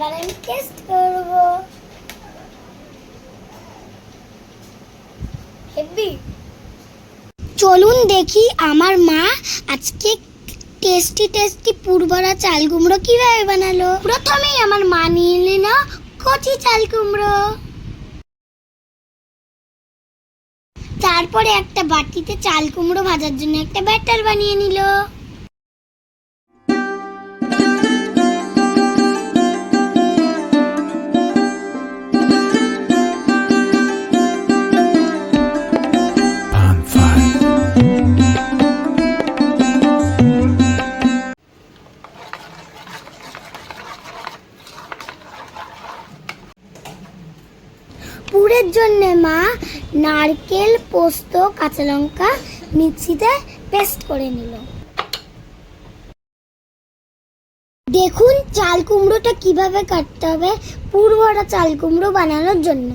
এবার আমি টেস্ট করব। হেভি। চলুন দেখি আমার মা আজকে টেস্টি টেস্টি পুরভরা চাল কুমড়ো কিভাবে বানালো। প্রথমেই আমার মা নিয়ে নিল কচি চাল কুমড়ো। তারপরে একটা বাটিতে চাল কুমড়ো ভাজার জন্য একটা ব্যাটার বানিয়ে নিল। পুরের জন্য মা নারকেল, পোস্ত, কাঁচা লঙ্কা মিক্সিতে পেস্ট করে নিল। দেখুন চাল কুমড়োটা কিভাবে কাটতে হবে পুর ভরা চাল কুমড়ো বানানোর জন্য।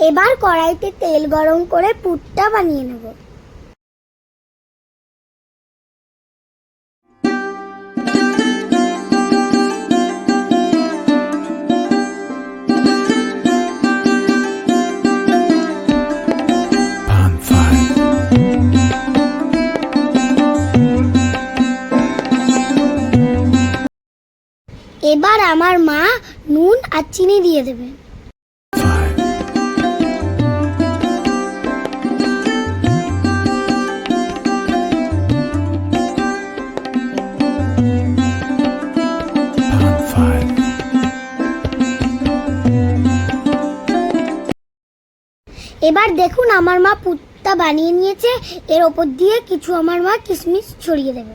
এবার কড়াইতে তেল গরম করে পুরটা বানিয়ে নেব। এবার আমার মা নুন আর চিনি দিয়ে দেবে। এবার দেখুন আমার মা পুরটা বানিয়ে নিয়েছে, এর ওপর দিয়ে কিছু আমার মা কিশমিশ ছড়িয়ে দেবে।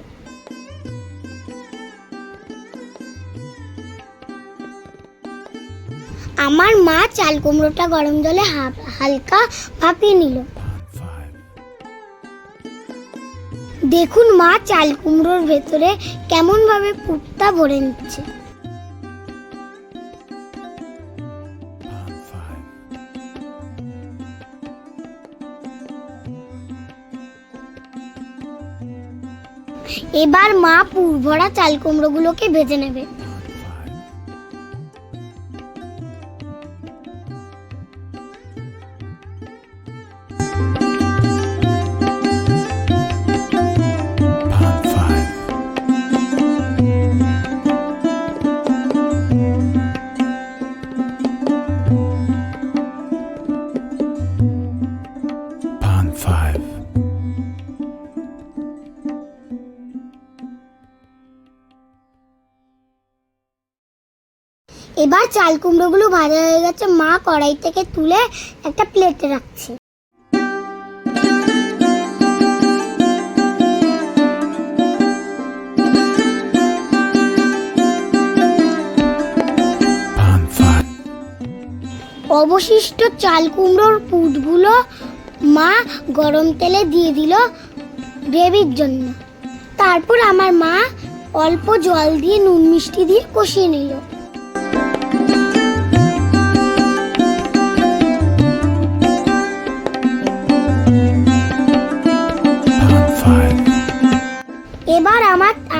আমার মা চাল কুমড়োটা গরম জলে হালকা ভাপিয়ে নিল। দেখুন মা চাল কুমড়োর ভেতরে কেমন ভাবে পুরটা ভরে নিচ্ছে। এবার মা পুর ভরা চাল কুমড়োগুলোকে ভেজে নেবে। এবার চাল কুমড়োগুলো ভাজা হয়ে গেছে, মা কড়াই থেকে তুলে একটা প্লেটে রাখছে। অবশিষ্ট চাল কুমড়োর পুরগুলো মা গরম তেলে দিয়ে দিল গ্রেভির জন্য। তারপর আমার মা অল্প জল দিয়ে নুন মিষ্টি দিয়ে কষিয়ে নিল। এবার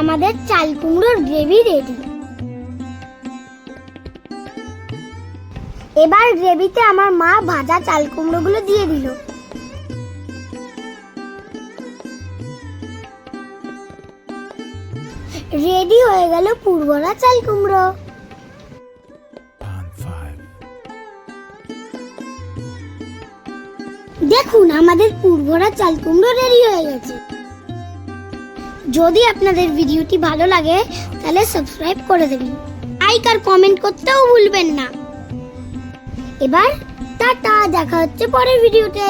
আমাদের চাল কুমড়োর গ্রেভি রেডি। এবার গ্রেভিতে আমার মা ভাজা চাল কুমড়োগুলো দিয়ে দিল। রেডি হয়ে গেল পুরভরা চাল কুমড়ো। দেখুন আমাদের পুরভরা চাল কুমড়ো রেডি হয়ে গেছে। যদি আপনাদের ভিডিওটি ভালো লাগে তাহলে সাবস্ক্রাইব করে দেবেন, লাইক আর কমেন্ট করতেও ভুলবেন না। এবার টাটা, দেখা হচ্ছে পরের ভিডিওতে।